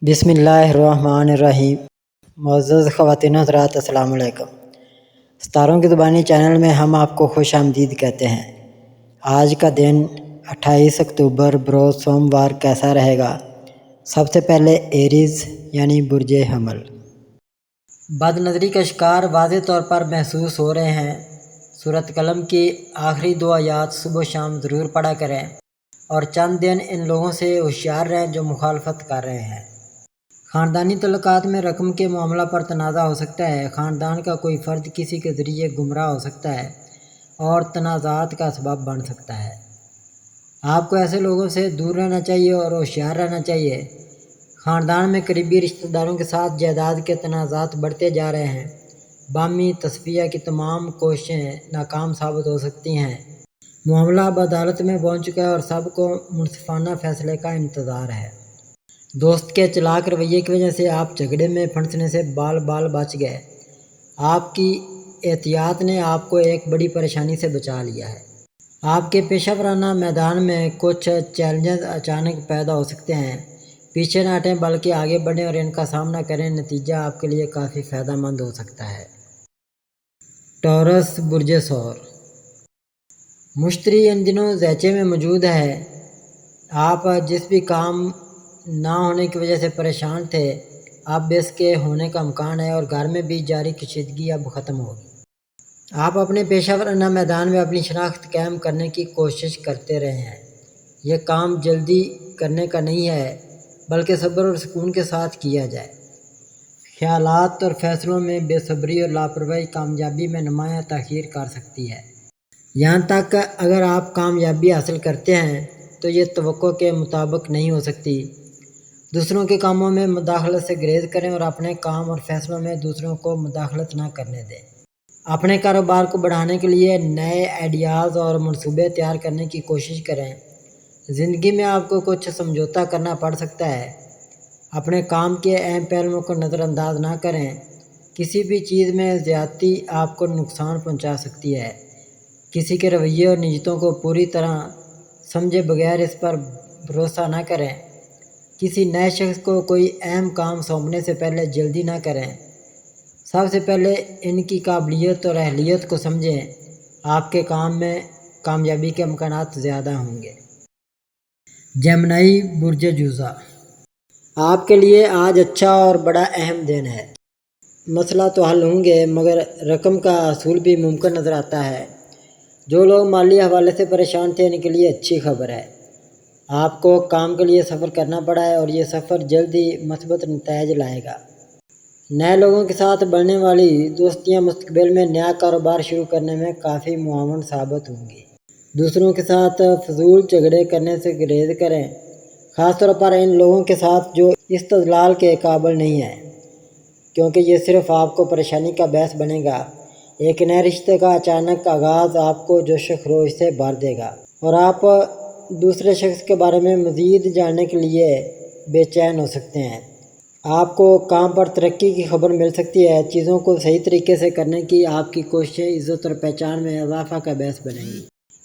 بسم اللہ الرحمن الرحیم۔ معزز خواتین و حضرات، السلام علیکم۔ ستاروں کی زبانی چینل میں ہم آپ کو خوش آمدید کہتے ہیں۔ آج کا دن 28 اکتوبر بروز سوموار کیسا رہے گا؟ سب سے پہلے ایریز یعنی برج حمل۔ بد نظری کا شکار واضح طور پر محسوس ہو رہے ہیں۔ سورۃ قلم کی آخری 2 آیات صبح و شام ضرور پڑھا کریں اور چند دن ان لوگوں سے ہوشیار رہیں جو مخالفت کر رہے ہیں۔ خاندانی تعلقات میں رقم کے معاملہ پر تنازع ہو سکتا ہے۔ خاندان کا کوئی فرد کسی کے ذریعے گمراہ ہو سکتا ہے اور تنازعات کا سبب بن سکتا ہے۔ آپ کو ایسے لوگوں سے دور رہنا چاہیے اور ہوشیار رہنا چاہیے۔ خاندان میں قریبی رشتہ داروں کے ساتھ جائیداد کے تنازعات بڑھتے جا رہے ہیں۔ باہمی تصفیہ کی تمام کوششیں ناکام ثابت ہو سکتی ہیں۔ معاملہ اب عدالت میں پہنچ چکا ہے اور سب کو منصفانہ فیصلے کا انتظار ہے۔ دوست کے چالاک رویے کی وجہ سے آپ جھگڑے میں پھنسنے سے بال بچ گئے۔ آپ کی احتیاط نے آپ کو ایک بڑی پریشانی سے بچا لیا ہے۔ آپ کے پیشہ ورانہ میدان میں کچھ چیلنجز اچانک پیدا ہو سکتے ہیں۔ پیچھے نہ ہٹیں بلکہ آگے بڑھیں اور ان کا سامنا کریں۔ نتیجہ آپ کے لیے کافی فائدہ مند ہو سکتا ہے۔ ٹورس برج ثور۔ مشتری ان دنوں ذیچے میں موجود ہے۔ آپ جس بھی کام نہ ہونے کی وجہ سے پریشان تھے، اب اس کے ہونے کا امکان ہے اور گھر میں بھی جاری کشیدگی اب ختم ہوگی۔ آپ اپنے پیشہ ورانہ میدان میں اپنی شناخت قائم کرنے کی کوشش کرتے رہے ہیں۔ یہ کام جلدی کرنے کا نہیں ہے بلکہ صبر اور سکون کے ساتھ کیا جائے۔ خیالات اور فیصلوں میں بے صبری اور لاپرواہی کامیابی میں نمایاں تاخیر کر سکتی ہے۔ یہاں تک اگر آپ کامیابی حاصل کرتے ہیں تو یہ توقع کے مطابق نہیں ہو سکتی۔ دوسروں کے کاموں میں مداخلت سے گریز کریں اور اپنے کام اور فیصلوں میں دوسروں کو مداخلت نہ کرنے دیں۔ اپنے کاروبار کو بڑھانے کے لیے نئے آئیڈیاز اور منصوبے تیار کرنے کی کوشش کریں۔ زندگی میں آپ کو کچھ سمجھوتا کرنا پڑ سکتا ہے۔ اپنے کام کے اہم پہلوؤں کو نظر انداز نہ کریں۔ کسی بھی چیز میں زیادتی آپ کو نقصان پہنچا سکتی ہے۔ کسی کے رویے اور نیتوں کو پوری طرح سمجھے بغیر اس پر بھروسہ نہ کریں۔ کسی نئے شخص کو کوئی اہم کام سونپنے سے پہلے جلدی نہ کریں۔ سب سے پہلے ان کی قابلیت اور اہلیت کو سمجھیں۔ آپ کے کام میں کامیابی کے امکانات زیادہ ہوں گے۔ جیمنائی برج جوزا۔ آپ کے لیے آج اچھا اور بڑا اہم دن ہے۔ مسئلہ تو حل ہوں گے مگر رقم کا حصول بھی ممکن نظر آتا ہے۔ جو لوگ مالی حوالے سے پریشان تھے ان کے لیے اچھی خبر ہے۔ آپ کو کام کے لیے سفر کرنا پڑا ہے اور یہ سفر جلد ہی مثبت نتائج لائے گا۔ نئے لوگوں کے ساتھ بڑھنے والی دوستیاں مستقبل میں نیا کاروبار شروع کرنے میں کافی معاون ثابت ہوں گی۔ دوسروں کے ساتھ فضول جھگڑے کرنے سے گریز کریں، خاص طور پر ان لوگوں کے ساتھ جو استدلال کے قابل نہیں ہیں، کیونکہ یہ صرف آپ کو پریشانی کا باعث بنے گا۔ ایک نئے رشتے کا اچانک آغاز آپ کو جوش و خروش سے بھر دے گا اور آپ دوسرے شخص کے بارے میں مزید جاننے کے لیے بے چین ہو سکتے ہیں۔ آپ کو کام پر ترقی کی خبر مل سکتی ہے۔ چیزوں کو صحیح طریقے سے کرنے کی آپ کی کوششیں عزت اور پہچان میں اضافہ کا باعث بنیں گی۔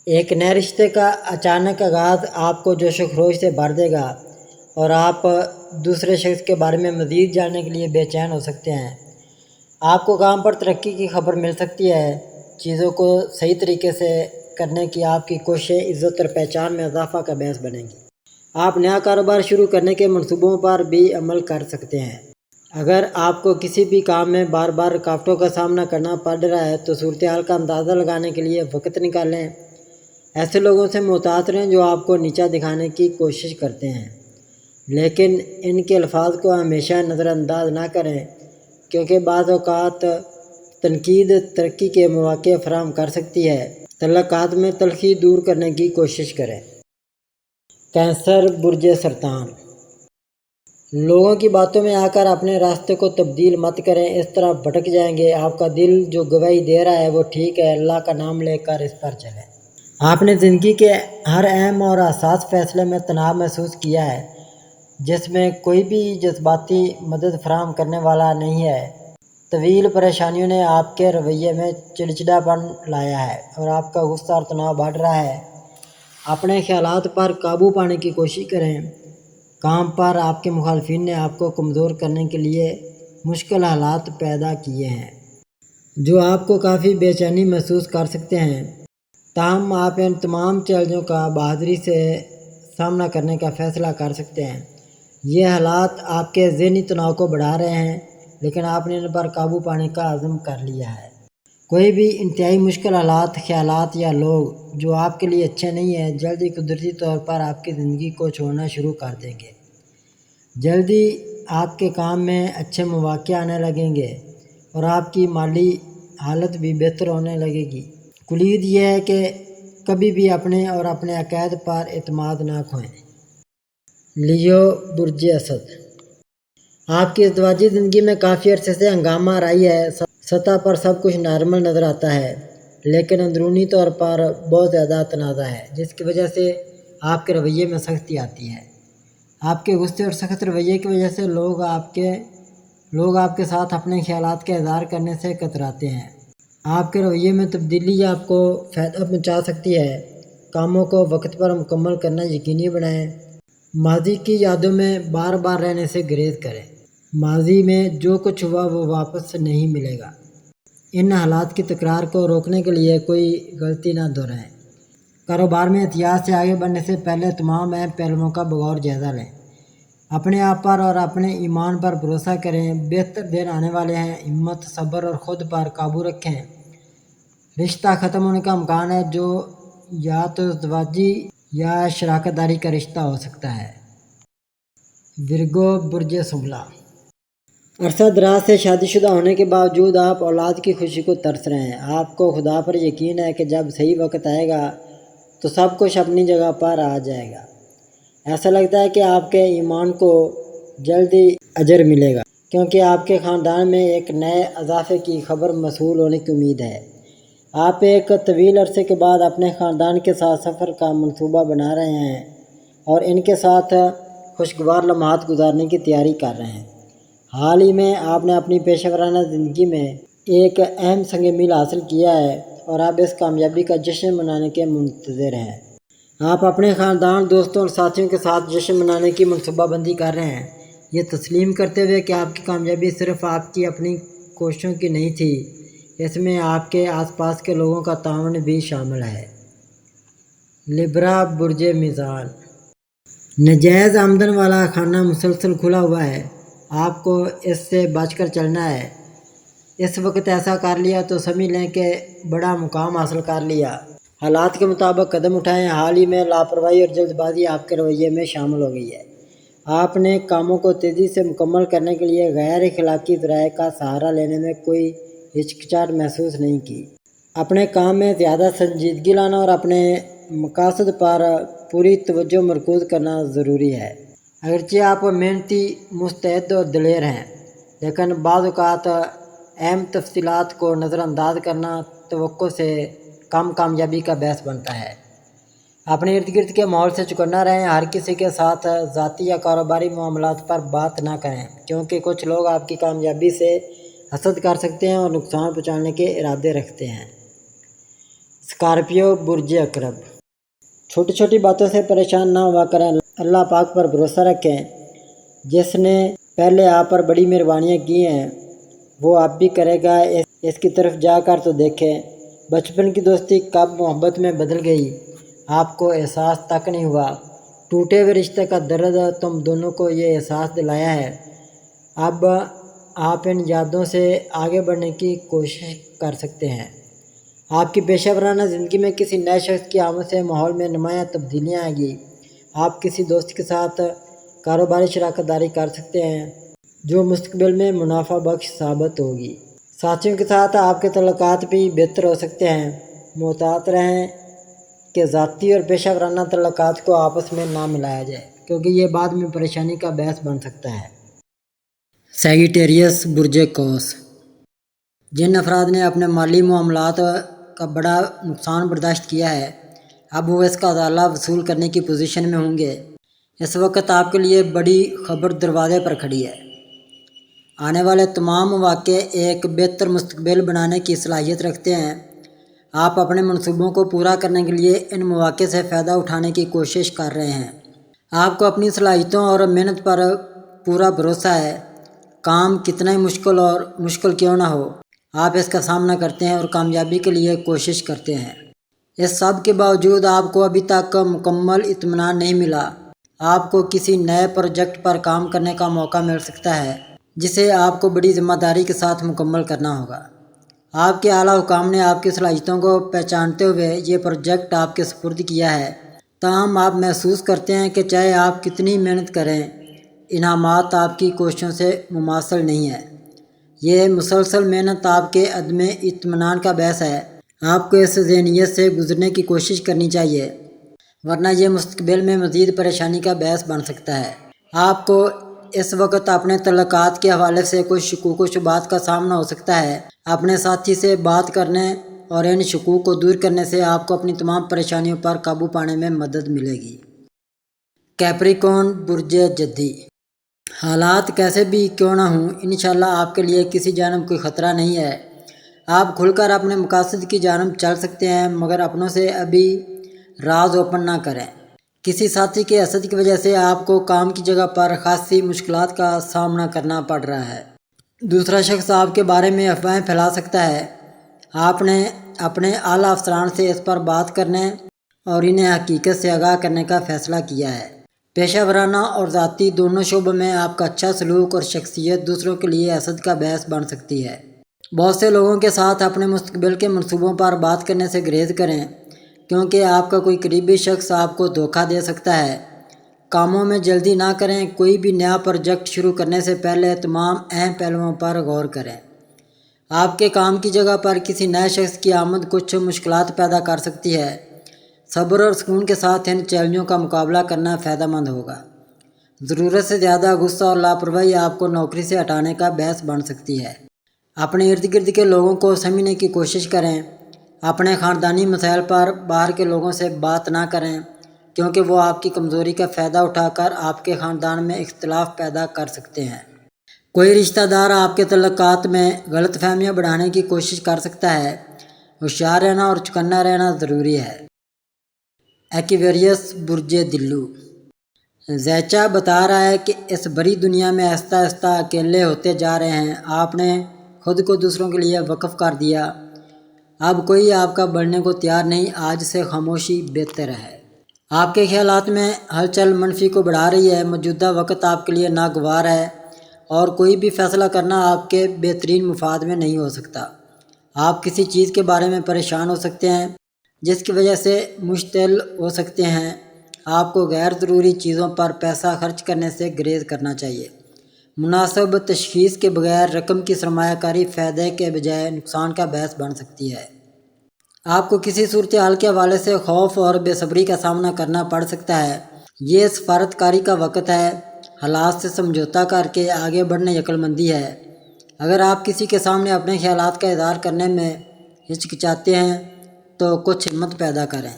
ایک نئے رشتے کا اچانک آغاز آپ کو جوش و خروش سے بھر دے گا اور آپ دوسرے شخص کے بارے میں مزید جاننے کے لیے بے چین ہو سکتے ہیں۔ آپ کو کام پر ترقی کی خبر مل سکتی ہے۔ چیزوں کو صحیح طریقے سے کرنے کی آپ کی کوششیں عزت اور پہچان میں اضافہ کا باعث بنیں گی۔ آپ نیا کاروبار شروع کرنے کے منصوبوں پر بھی عمل کر سکتے ہیں۔ اگر آپ کو کسی بھی کام میں بار بار رکاوٹوں کا سامنا کرنا پڑ رہا ہے تو صورتحال کا اندازہ لگانے کے لیے وقت نکالیں۔ ایسے لوگوں سے محتاط رہیں جو آپ کو نیچا دکھانے کی کوشش کرتے ہیں، لیکن ان کے الفاظ کو ہمیشہ نظر انداز نہ کریں کیونکہ بعض اوقات تنقید ترقی کے مواقع فراہم کر سکتی ہے۔ تعلقات میں تلخی دور کرنے کی کوشش کریں۔ کینسر برج سرطان۔ لوگوں کی باتوں میں آ کر اپنے راستے کو تبدیل مت کریں، اس طرح بھٹک جائیں گے۔ آپ کا دل جو گواہی دے رہا ہے وہ ٹھیک ہے، اللہ کا نام لے کر اس پر چلیں۔ آپ نے زندگی کے ہر اہم اور حساس فیصلے میں تناؤ محسوس کیا ہے جس میں کوئی بھی جذباتی مدد فراہم کرنے والا نہیں ہے۔ طویل پریشانیوں نے آپ کے رویے میں چڑچڑاپن لایا ہے اور آپ کا غصہ اور تناؤ بڑھ رہا ہے۔ اپنے خیالات پر قابو پانے کی کوشش کریں۔ کام پر آپ کے مخالفین نے آپ کو کمزور کرنے کے لیے مشکل حالات پیدا کیے ہیں جو آپ کو کافی بے چینی محسوس کر سکتے ہیں، تاہم آپ ان تمام چیلنجوں کا بہادری سے سامنا کرنے کا فیصلہ کر سکتے ہیں۔ یہ حالات آپ کے ذہنی تناؤ کو بڑھا رہے ہیں، لیکن آپ نے ان پر قابو پانے کا عزم کر لیا ہے۔ کوئی بھی انتہائی مشکل حالات، خیالات یا لوگ جو آپ کے لیے اچھے نہیں ہیں، جلدی قدرتی طور پر آپ کی زندگی کو چھوڑنا شروع کر دیں گے۔ جلدی آپ کے کام میں اچھے مواقع آنے لگیں گے اور آپ کی مالی حالت بھی بہتر ہونے لگے گی۔ کلید یہ ہے کہ کبھی بھی اپنے اور اپنے عقائد پر اعتماد نہ کھوئیں۔ لیو، برج اسد۔ آپ کی ازدواجی زندگی میں کافی عرصے سے ہنگامہ آرائی ہے۔ سطح پر سب کچھ نارمل نظر آتا ہے، لیکن اندرونی طور پر بہت زیادہ تنازع ہے، جس کی وجہ سے آپ کے رویے میں سختی آتی ہے۔ آپ کے غصے اور سخت رویے کی وجہ سے لوگ آپ کے ساتھ اپنے خیالات کا اظہار کرنے سے کتراتے ہیں۔ آپ کے رویے میں تبدیلی آپ کو فائدہ پہنچا سکتی ہے۔ کاموں کو وقت پر مکمل کرنا یقینی بنائیں۔ ماضی کی یادوں میں بار بار رہنے سے گریز کریں۔ ماضی میں جو کچھ ہوا وہ واپس نہیں ملے گا۔ ان حالات کی تکرار کو روکنے کے لیے کوئی غلطی نہ دہرائیں۔ کاروبار میں احتیاط سے آگے بڑھنے سے پہلے تمام اہم پہلوؤں کا بغور جائزہ لیں۔ اپنے آپ پر اور اپنے ایمان پر بھروسہ کریں۔ بہتر دن آنے والے ہیں۔ ہمت، صبر اور خود پر قابو رکھیں۔ رشتہ ختم ہونے کا امکان ہے، جو یا تو ازدواجی یا شراکت داری کا رشتہ ہو سکتا ہے۔ ورگو، برج شملہ۔ عرصہ دراز سے شادی شدہ ہونے کے باوجود آپ اولاد کی خوشی کو ترس رہے ہیں۔ آپ کو خدا پر یقین ہے کہ جب صحیح وقت آئے گا تو سب کچھ اپنی جگہ پر آ جائے گا۔ ایسا لگتا ہے کہ آپ کے ایمان کو جلد ہی اجر ملے گا، کیونکہ آپ کے خاندان میں ایک نئے اضافے کی خبر موصول ہونے کی امید ہے۔ آپ ایک طویل عرصے کے بعد اپنے خاندان کے ساتھ سفر کا منصوبہ بنا رہے ہیں اور ان کے ساتھ خوشگوار لمحات گزارنے کی تیاری کر رہے ہیں۔ حال ہی میں آپ نے اپنی پیشہ ورانہ زندگی میں ایک اہم سنگ میل حاصل کیا ہے اور اب اس کامیابی کا جشن منانے کے منتظر ہیں۔ آپ اپنے خاندان، دوستوں اور ساتھیوں کے ساتھ جشن منانے کی منصوبہ بندی کر رہے ہیں، یہ تسلیم کرتے ہوئے کہ آپ کی کامیابی صرف آپ کی اپنی کوششوں کی نہیں تھی، اس میں آپ کے آس پاس کے لوگوں کا تعاون بھی شامل ہے۔ لبرا، برج میزان۔ ناجائز آمدن والا خانہ مسلسل کھلا ہوا ہے، آپ کو اس سے بچ کر چلنا ہے۔ اس وقت ایسا کر لیا تو سمجھ لیں کہ بڑا مقام حاصل کر لیا۔ حالات کے مطابق قدم اٹھائیں۔ حال ہی میں لاپرواہی اور جلد بازی آپ کے رویے میں شامل ہو گئی ہے۔ آپ نے کاموں کو تیزی سے مکمل کرنے کے لیے غیر اخلاقی ذرائع کا سہارا لینے میں کوئی ہچکچاہٹ محسوس نہیں کی۔ اپنے کام میں زیادہ سنجیدگی لانا اور اپنے مقاصد پر پوری توجہ مرکوز کرنا ضروری ہے۔ اگرچہ آپ محنتی، مستعد اور دلیر ہیں، لیکن بعض اوقات اہم تفصیلات کو نظر انداز کرنا توقع سے کم کامیابی کا باعث بنتا ہے۔ اپنے ارد گرد کے ماحول سے چکنا رہیں۔ ہر کسی کے ساتھ ذاتی یا کاروباری معاملات پر بات نہ کریں، کیونکہ کچھ لوگ آپ کی کامیابی سے حسد کر سکتے ہیں اور نقصان پہنچانے کے ارادے رکھتے ہیں۔ اسکارپیو، برج عقرب۔ چھوٹی چھوٹی باتوں سے پریشان نہ ہوا کریں۔ اللہ پاک پر بھروسہ رکھیں۔ جس نے پہلے آپ پر بڑی مہربانیاں کی ہیں وہ آپ بھی کرے گا۔ اس کی طرف جا کر تو دیکھیں۔ بچپن کی دوستی کب محبت میں بدل گئی، آپ کو احساس تک نہیں ہوا۔ ٹوٹے ہوئے رشتے کا درد تم دونوں کو یہ احساس دلایا ہے۔ اب آپ ان یادوں سے آگے بڑھنے کی کوشش کر سکتے ہیں۔ آپ کی پیشہ ورانہ زندگی میں کسی نئے شخص کی آمد سے ماحول میں نمایاں تبدیلیاں آئیں گی۔ آپ کسی دوست کے ساتھ کاروباری شراکت داری کر سکتے ہیں جو مستقبل میں منافع بخش ثابت ہوگی۔ ساتھیوں کے ساتھ آپ کے تعلقات بھی بہتر ہو سکتے ہیں۔ محتاط رہیں کہ ذاتی اور پیشہ ورانہ تعلقات کو آپس میں نہ ملایا جائے، کیونکہ یہ بعد میں پریشانی کا باعث بن سکتا ہے۔ سیگیٹیریس، برج قوس۔ جن افراد نے اپنے مالی معاملات کا بڑا نقصان برداشت کیا ہے، اب وہ اس کا ازالہ وصول کرنے کی پوزیشن میں ہوں گے۔ اس وقت آپ کے لیے بڑی خبر دروازے پر کھڑی ہے۔ آنے والے تمام مواقع ایک بہتر مستقبل بنانے کی صلاحیت رکھتے ہیں۔ آپ اپنے منصوبوں کو پورا کرنے کے لیے ان مواقع سے فائدہ اٹھانے کی کوشش کر رہے ہیں۔ آپ کو اپنی صلاحیتوں اور محنت پر پورا بھروسہ ہے۔ کام کتنا ہی مشکل کیوں نہ ہو، آپ اس کا سامنا کرتے ہیں اور کامیابی کے لیے کوشش کرتے ہیں۔ اس سب کے باوجود آپ کو ابھی تک مکمل اطمینان نہیں ملا۔ آپ کو کسی نئے پروجیکٹ پر کام کرنے کا موقع مل سکتا ہے جسے آپ کو بڑی ذمہ داری کے ساتھ مکمل کرنا ہوگا۔ آپ کے اعلیٰ حکام نے آپ کی صلاحیتوں کو پہچانتے ہوئے یہ پروجیکٹ آپ کے سپرد کیا ہے، تاہم آپ محسوس کرتے ہیں کہ چاہے آپ کتنی محنت کریں، انعامات آپ کی کوششوں سے مماثل نہیں ہیں۔ یہ مسلسل محنت آپ کے عدم اطمینان کا باعث ہے۔ آپ کو اس ذہنیت سے گزرنے کی کوشش کرنی چاہیے، ورنہ یہ مستقبل میں مزید پریشانی کا باعث بن سکتا ہے۔ آپ کو اس وقت اپنے تعلقات کے حوالے سے کچھ شکوک و شبہات کا سامنا ہو سکتا ہے۔ اپنے ساتھی سے بات کرنے اور ان شکوک کو دور کرنے سے آپ کو اپنی تمام پریشانیوں پر قابو پانے میں مدد ملے گی۔ کیپریکون برج جدی، حالات کیسے بھی کیوں نہ ہوں، انشاءاللہ آپ کے لیے کسی جانب کوئی خطرہ نہیں ہے۔ آپ کھل کر اپنے مقاصد کی جانب چل سکتے ہیں، مگر اپنوں سے ابھی راز اوپن نہ کریں۔ کسی ساتھی کے حسد کی وجہ سے آپ کو کام کی جگہ پر خاصی مشکلات کا سامنا کرنا پڑ رہا ہے۔ دوسرا شخص آپ کے بارے میں افواہیں پھیلا سکتا ہے۔ آپ نے اپنے اعلیٰ افسران سے اس پر بات کرنے اور انہیں حقیقت سے آگاہ کرنے کا فیصلہ کیا ہے۔ پیشہ ورانہ اور ذاتی دونوں شعبوں میں آپ کا اچھا سلوک اور شخصیت دوسروں کے لیے حسد کا باعث بن سکتی ہے۔ بہت سے لوگوں کے ساتھ اپنے مستقبل کے منصوبوں پر بات کرنے سے گریز کریں، کیونکہ آپ کا کوئی قریبی شخص آپ کو دھوکہ دے سکتا ہے۔ کاموں میں جلدی نہ کریں، کوئی بھی نیا پروجیکٹ شروع کرنے سے پہلے تمام اہم پہلوؤں پر غور کریں۔ آپ کے کام کی جگہ پر کسی نئے شخص کی آمد کچھ مشکلات پیدا کر سکتی ہے۔ صبر اور سکون کے ساتھ ان چیلنجوں کا مقابلہ کرنا فائدہ مند ہوگا۔ ضرورت سے زیادہ غصہ اور لاپرواہی آپ کو نوکری سے ہٹانے کا باعث بن سکتی ہے۔ اپنے ارد گرد کے لوگوں کو سمجھنے کی کوشش کریں۔ اپنے خاندانی مسائل پر باہر کے لوگوں سے بات نہ کریں، کیونکہ وہ آپ کی کمزوری کا فائدہ اٹھا کر آپ کے خاندان میں اختلاف پیدا کر سکتے ہیں۔ کوئی رشتہ دار آپ کے تعلقات میں غلط فہمیاں بڑھانے کی کوشش کر سکتا ہے۔ ہوشیار رہنا اور چوکنا رہنا ضروری ہے۔ ایکویریس برج دلو، زیچہ بتا رہا ہے کہ اس بڑی دنیا میں آہستہ آہستہ اکیلے ہوتے جا رہے ہیں۔ آپ نے خود کو دوسروں کے لیے وقف کر دیا، اب کوئی آپ کا بڑھنے کو تیار نہیں۔ آج سے خاموشی بہتر ہے۔ آپ کے خیالات میں ہلچل منفی کو بڑھا رہی ہے۔ موجودہ وقت آپ کے لیے ناگوار ہے اور کوئی بھی فیصلہ کرنا آپ کے بہترین مفاد میں نہیں ہو سکتا۔ آپ کسی چیز کے بارے میں پریشان ہو سکتے ہیں جس کی وجہ سے مشتعل ہو سکتے ہیں۔ آپ کو غیر ضروری چیزوں پر پیسہ خرچ کرنے سے گریز کرنا چاہیے۔ مناسب تشخیص کے بغیر رقم کی سرمایہ کاری فائدے کے بجائے نقصان کا باعث بن سکتی ہے۔ آپ کو کسی صورتحال کے حوالے سے خوف اور بے صبری کا سامنا کرنا پڑ سکتا ہے۔ یہ سفارت کاری کا وقت ہے۔ حالات سے سمجھوتہ کر کے آگے بڑھنے عقل مندی ہے۔ اگر آپ کسی کے سامنے اپنے خیالات کا اظہار کرنے میں ہچکچاتے ہیں تو کچھ ہمت پیدا کریں۔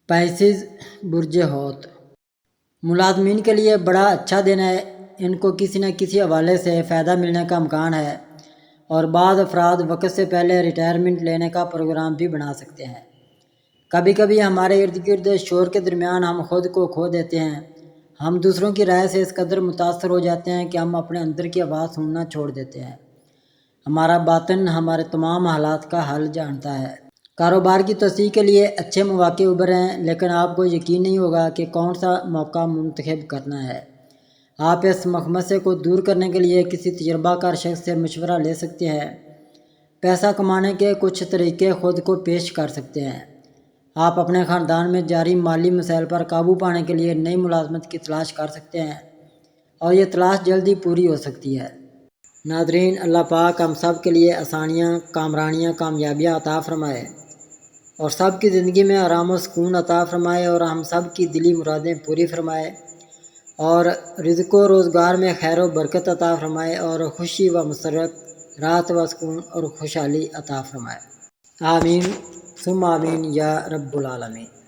پائسیز برج حوت، ملازمین کے لیے بڑا اچھا دن ہے۔ ان کو کسی نہ کسی حوالے سے فائدہ ملنے کا امکان ہے اور بعض افراد وقت سے پہلے ریٹائرمنٹ لینے کا پروگرام بھی بنا سکتے ہیں۔ کبھی کبھی ہمارے ارد گرد شور کے درمیان ہم خود کو کھو دیتے ہیں۔ ہم دوسروں کی رائے سے اس قدر متاثر ہو جاتے ہیں کہ ہم اپنے اندر کی آواز سننا چھوڑ دیتے ہیں۔ ہمارا باطن ہمارے تمام حالات کا حل جانتا ہے۔ کاروبار کی توسیع کے لیے اچھے مواقع ابھر ہیں، لیکن آپ کو یقین نہیں ہوگا کہ کون سا موقع منتخب کرنا ہے۔ آپ اس مخمصے کو دور کرنے کے لیے کسی تجربہ کار شخص سے مشورہ لے سکتے ہیں۔ پیسہ کمانے کے کچھ طریقے خود کو پیش کر سکتے ہیں۔ آپ اپنے خاندان میں جاری مالی مسائل پر قابو پانے کے لیے نئی ملازمت کی تلاش کر سکتے ہیں اور یہ تلاش جلدی پوری ہو سکتی ہے۔ ناظرین، اللہ پاک ہم سب کے لیے آسانیاں، کامرانیاں، کامیابیاں عطا فرمائے اور سب کی زندگی میں آرام و سکون عطا فرمائے اور ہم سب کی دلی مرادیں پوری فرمائے اور رزق و روزگار میں خیر و برکت عطا فرمائے اور خوشی و مسرت، راحت و سکون اور خوشحالی عطا فرمائے۔ آمین ثم آمین یا رب العالمین۔